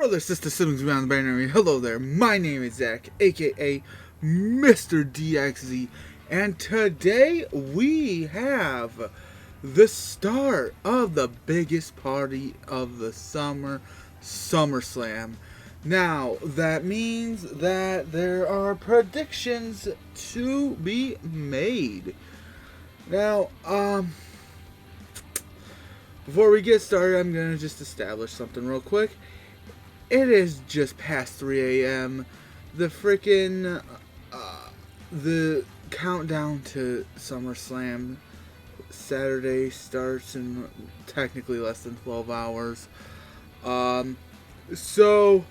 Brother, sister, siblings beyond the binary, hello there. My name is Zach, aka Mr. DXZ, and today we have the start of the biggest party of the summer, SummerSlam. Now, that means that there are predictions to be made. Now, before we get started, I'm going to just establish something real quick. It is just past 3 a.m. The freaking, the countdown to SummerSlam Saturday starts in technically less than 12 hours. So,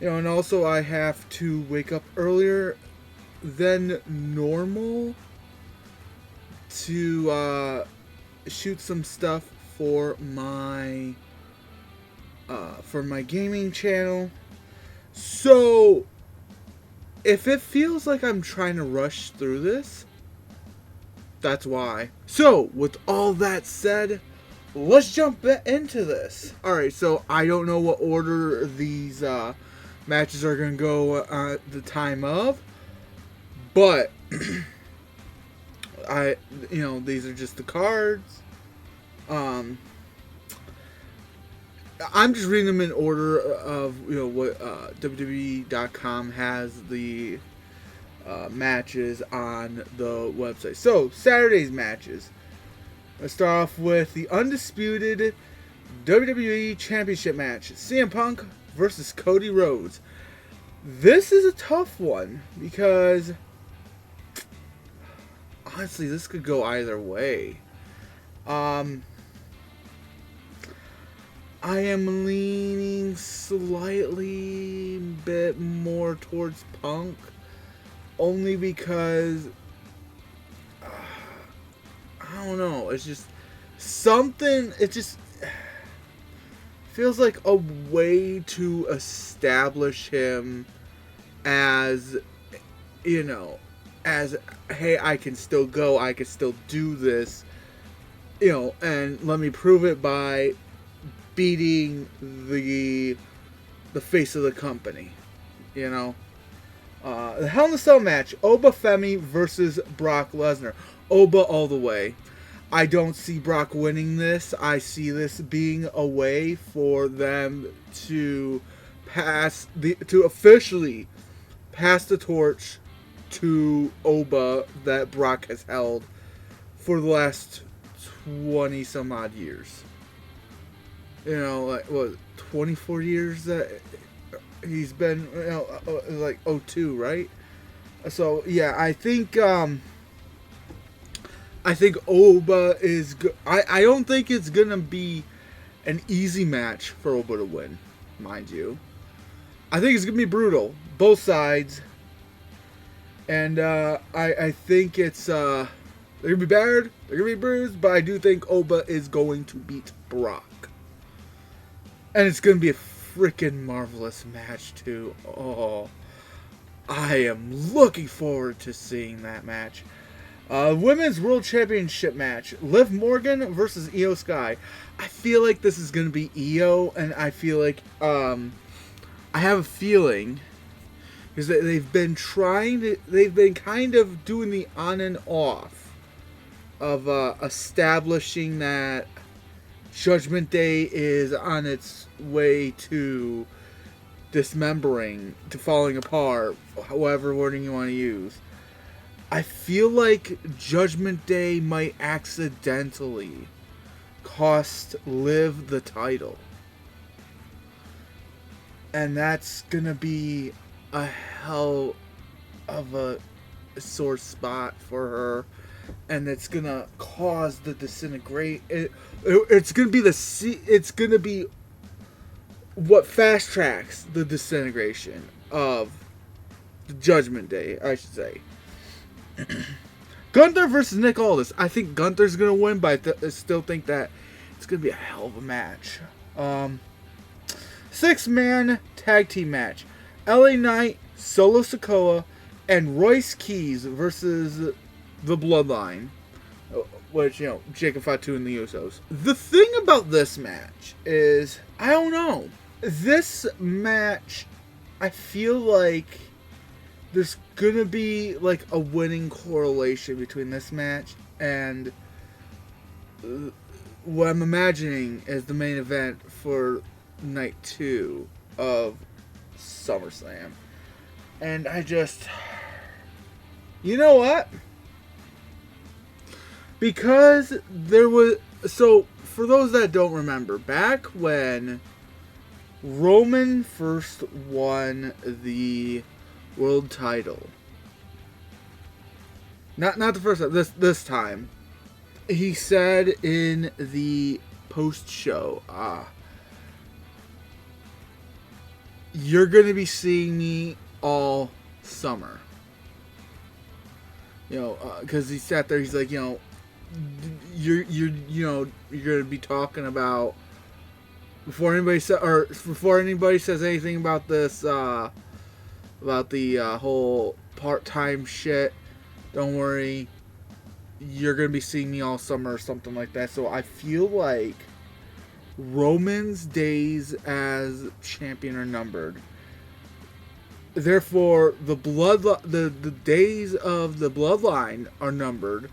and also I have to wake up earlier than normal to, shoot some stuff for my gaming channel. So if it feels like I'm trying to rush through this, that's why. So with all that said, let's jump into this. Alright, so I don't know what order these matches are going to go at the time of, but these are just the cards. I'm just reading them in order of what WWE.com has the matches on the website. So Saturday's matches. Let's start off with the undisputed WWE Championship match: CM Punk versus Cody Rhodes. This is a tough one because honestly, this could go either way. I am leaning slightly bit more towards Punk, only because I don't know, it's just something, it just feels like a way to establish him as, as, hey, I can still go, I can still do this, and let me prove it by beating the face of the company, The Hell in a Cell match: Oba Femi versus Brock Lesnar. Oba all the way. I don't see Brock winning this. I see this being a way for them to officially pass the torch to Oba that Brock has held for the last 20 some odd years. 24 years that he's been, like 02, right? So yeah, I think Oba is I don't think it's gonna be an easy match for Oba to win, mind you. I think it's gonna be brutal, both sides, and I think it's they're gonna be battered, they're gonna be bruised, but I do think Oba is going to beat Brock. And it's going to be a freaking marvelous match, too. Oh, I am looking forward to seeing that match. Women's World Championship match: Liv Morgan versus Io Sky. I feel like this is going to be Io, and I feel like, I have a feeling, because they've been kind of doing the on and off of establishing that Judgment Day is on its way to dismembering, to falling apart, however wording you want to use. I feel like Judgment Day might accidentally cost Liv the title. And that's gonna be a hell of a sore spot for her. And it's gonna cause the disintegrate. It's gonna be what fast tracks the disintegration of the Judgment Day, I should say. Gunther versus Nick Aldis. I think Gunther's gonna win, but I still think that it's gonna be a hell of a match. 6-man tag team match: LA Knight, Solo Sikoa, and Royce Keys versus the Bloodline, which, Jacob Fatu and the Usos. The thing about this match is, I don't know. This match, I feel like there's gonna be like a winning correlation between this match and what I'm imagining is the main event for night 2 of SummerSlam. And I just... You know what? Because there was... So, for those that don't remember, back when Roman first won the world title... Not the first time, this time. He said in the post-show, you're going to be seeing me all summer. You know, because he sat there, he's like, you know, you're going to be talking about, before anybody says anything about this, about the whole part-time shit, don't worry, you're going to be seeing me all summer or something like that. So I feel like Roman's days as champion are numbered. Therefore, the days of the bloodline are numbered.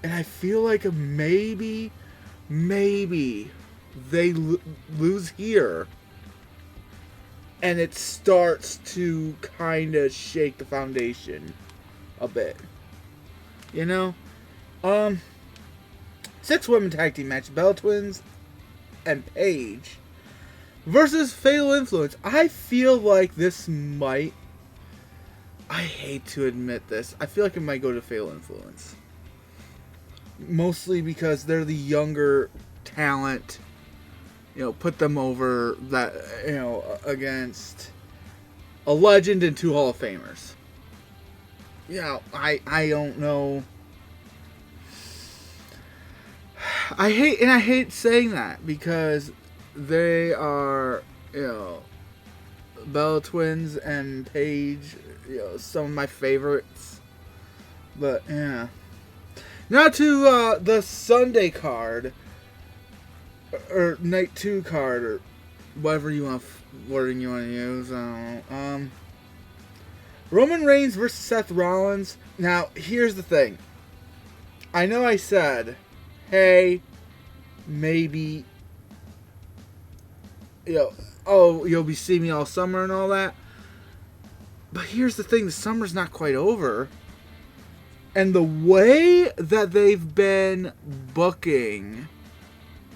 And I feel like maybe they lose here. And it starts to kind of shake the foundation a bit. You know? 6 women tag team match. Bella Twins and Paige versus Fatal Influence. I feel like this might... I hate to admit this. I feel like it might go to Fatal Influence. Mostly because they're the younger talent. You know, put them over that, you know, against a legend and 2 Hall of Famers. You know, I don't know. I hate saying that because they are, you know, Bella Twins and Paige, you know, some of my favorites. But yeah. Now to the Sunday card, or night 2 card, or whatever wording you want to use. I don't know. Roman Reigns versus Seth Rollins. Now here's the thing. I know I said, hey, maybe, you know, oh, you'll be seeing me all summer and all that. But here's the thing, the summer's not quite over. And the way that they've been booking,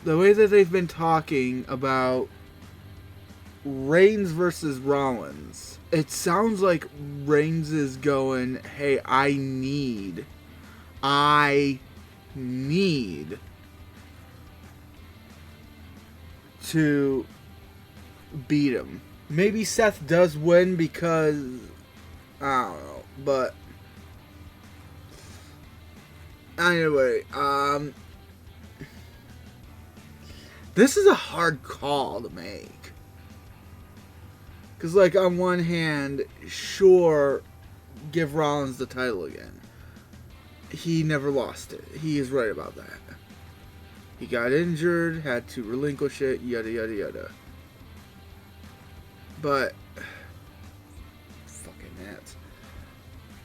the way that they've been talking about Reigns versus Rollins, it sounds like Reigns is going, hey, I need to beat him. Maybe Seth does win because, I don't know, but anyway, this is a hard call to make. Because, like, on one hand, sure, give Rollins the title again. He never lost it. He is right about that. He got injured, had to relinquish it, yada, yada, yada. But, fucking Nats.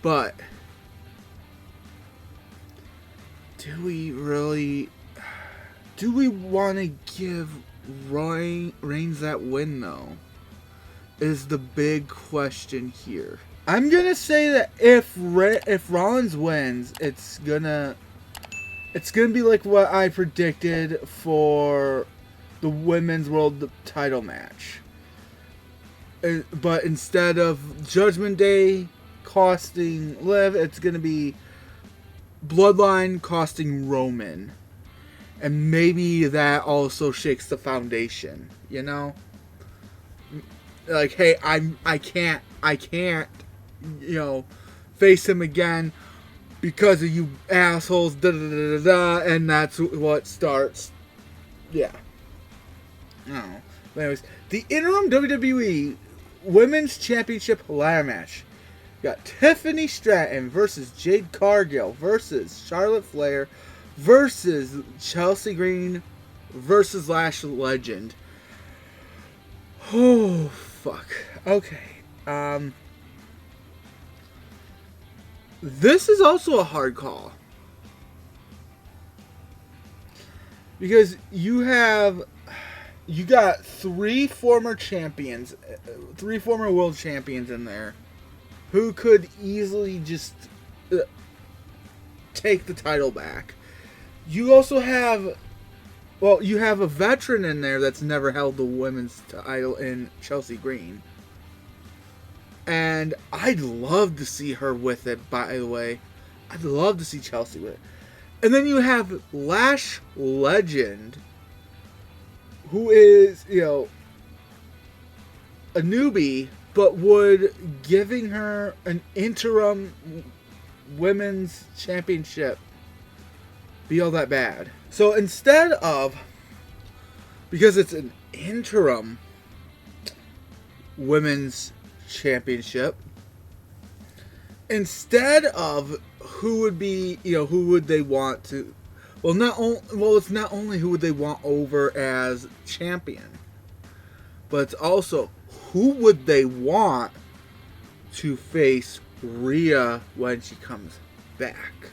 But, do we want to give Reigns that win, though? Is the big question here. I'm gonna say that if Rollins wins, it's gonna be like what I predicted for the women's world title match. But instead of Judgment Day costing Liv, it's gonna be Bloodline costing Roman, and maybe that also shakes the foundation. You know. Like, hey, I can't, you know, face him again because of you assholes, da da da da da, and that's what starts. Yeah. I don't know. But anyways, the interim WWE Women's Championship ladder match. We got Tiffany Stratton versus Jade Cargill versus Charlotte Flair versus Chelsea Green versus Lash Legend. Oh, fuck. Okay. This is also a hard call. Because you got three former champions, three former world champions in there who could easily just take the title back. You also have, well, you have a veteran in there that's never held the women's title in Chelsea Green. And I'd love to see her with it, by the way. I'd love to see Chelsea with it. And then you have Lash Legend, who is, a newbie, but would giving her an interim women's championship be all that bad? So instead of, because it's an interim women's championship, instead of who would be, who would they want to, it's not only who would they want over as champion, but it's also who would they want to face Rhea when she comes back.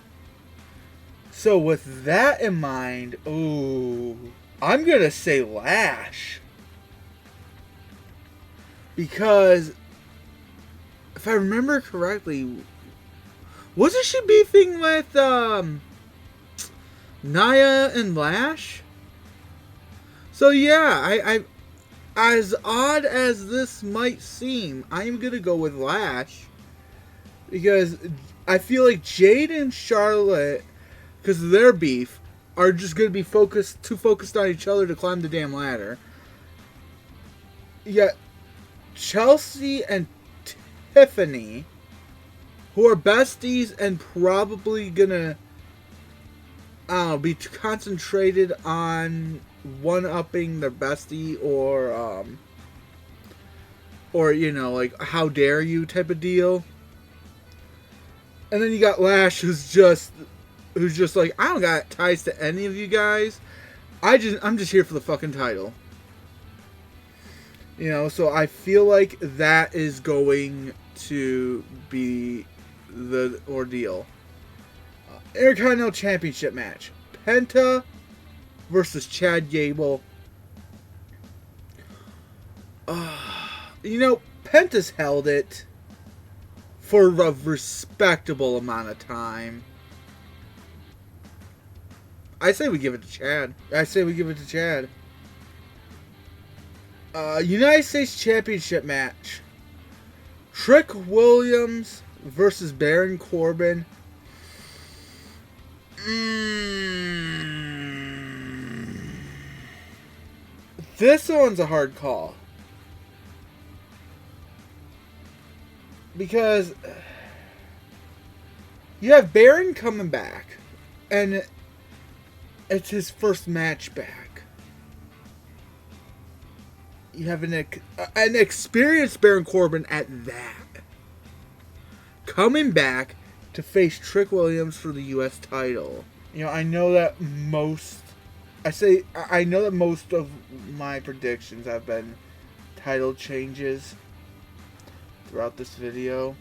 So with that in mind, I'm going to say Lash. Because if I remember correctly, wasn't she beefing with Nia and Lash? So yeah, I as odd as this might seem, I'm gonna go with Lash because I feel like Jade and Charlotte, because of their beef, are just gonna be too focused on each other to climb the damn ladder. Yet Chelsea and Tiffany, who are besties and probably gonna be concentrated on one-upping their bestie or like how dare you type of deal. And then you got Lash, who's just like, I don't got ties to any of you guys. I'm just here for the fucking title. So I feel like that is going to be the ordeal. Intercontinental Championship match. Penta versus Chad Gable. Penta's held it for a respectable amount of time. I say we give it to Chad. United States Championship match. Trick Williams versus Baron Corbin. This one's a hard call. Because you have Baron coming back, and it's his first match back. You have an experienced Baron Corbin at that, coming back to face Trick Williams for the U.S. title. I know that most of my predictions have been title changes throughout this video.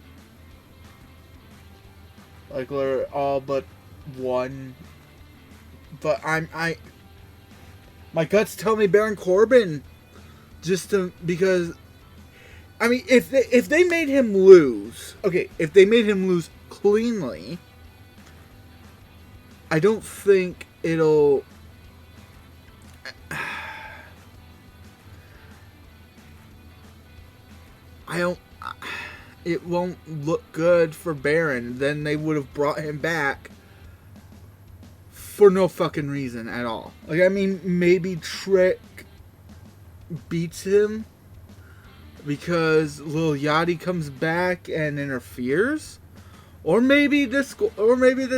Like, we're all but one. But my guts tell me Baron Corbin, because if they made him lose, if they made him lose cleanly, I don't think it'll. It won't look good for Baron. Then they would have brought him back for no fucking reason at all. Maybe Trick beats him because Lil Yachty comes back and interferes, or maybe they're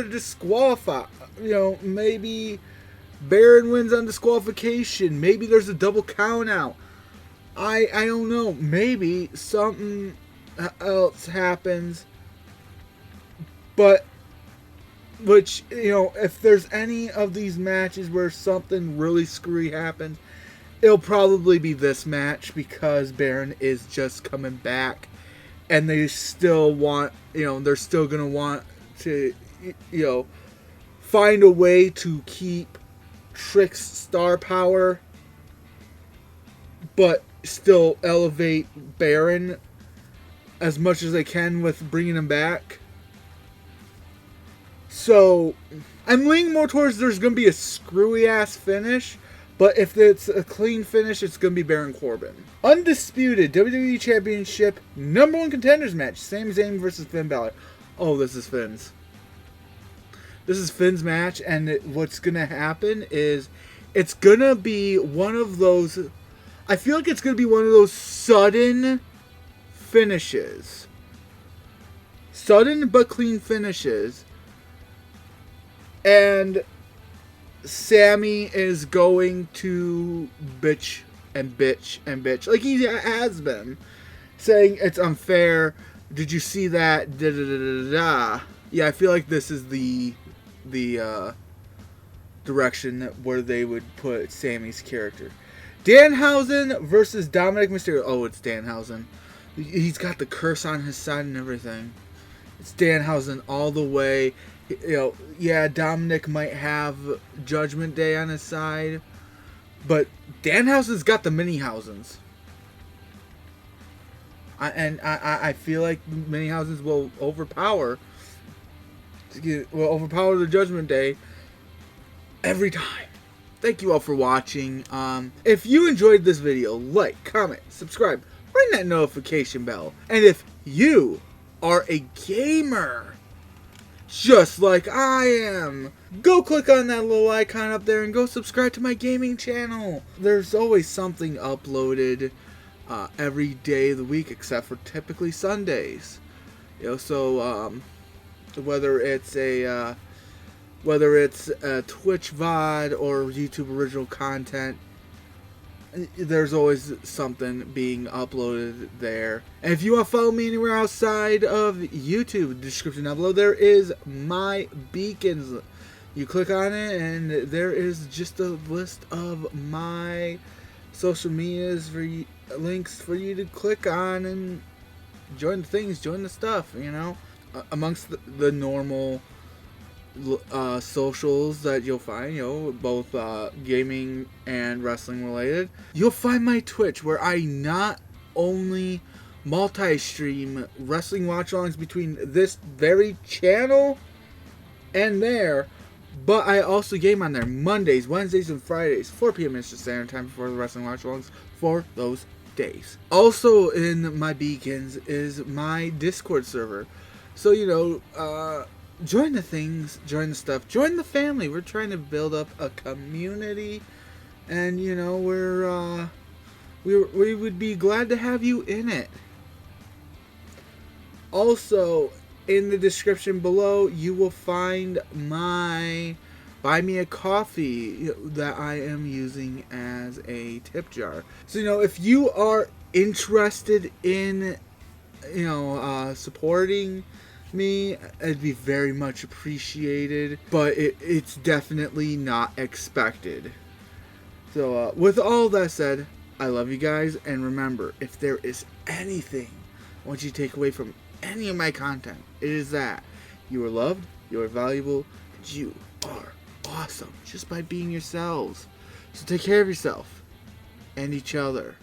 disqualified. Maybe Baron wins on disqualification. Maybe there's a double count out. I don't know. Maybe something else happens. But if there's any of these matches where something really screwy happens, it'll probably be this match because Baron is just coming back, and they still want, they're still gonna want to, find a way to keep Trick's star power, but still elevate Baron as much as they can with bringing him back. So I'm leaning more towards there's going to be a screwy ass finish, but if it's a clean finish, it's going to be Baron Corbin. Undisputed WWE Championship #1 contenders match. Sami Zayn versus Finn Balor. Oh, this is Finn's. This is Finn's match, and what's going to happen is it's going to be one of those... I feel like it's going to be one of those sudden finishes. Sudden but clean finishes. And Sammy is going to bitch and bitch and bitch. Like he has been. Saying it's unfair. Did you see that? Da, da, da, da, da. Yeah, I feel like this is the direction where they would put Sammy's character. Danhausen versus Dominic Mysterio. Oh, it's Danhausen. He's got the curse on his side and everything. It's Danhausen all the way. Yeah, Dominic might have Judgment Day on his side, but Danhausen's got the Mini-Hausens. I feel like Mini-Hausens will overpower the Judgment Day every time. Thank you all for watching. If you enjoyed this video, like, comment, subscribe, ring that notification bell. And if you are a gamer, just like I am, go click on that little icon up there and go subscribe to my gaming channel. There's always something uploaded every day of the week except for typically Sundays. So whether it's a Twitch VOD or YouTube original content, there's always something being uploaded there. And if you want to follow me anywhere outside of YouTube, the description down below, there is my beacons. You click on it and there is just a list of my social medias links for you to click on and join the things, join the stuff, amongst the normal socials that you'll find, both gaming and wrestling related. You'll find my Twitch, where I not only multi-stream wrestling watch-alongs between this very channel and there, but I also game on there Mondays, Wednesdays, and Fridays, 4 p.m. Eastern Standard Time before the wrestling watch-alongs for those days. Also in my beacons is my Discord server. So, join the things, join the stuff, join the family. We're trying to build up a community, and we would be glad to have you in it. Also, in the description below, you will find my Buy Me a Coffee that I am using as a tip jar. So, if you are interested in, supporting me, it'd be very much appreciated, but it's definitely not expected. So with all that said, I love you guys, and remember, if there is anything I want you to take away from any of my content, it is that you are loved, you are valuable, and you are awesome just by being yourselves. So take care of yourself and each other.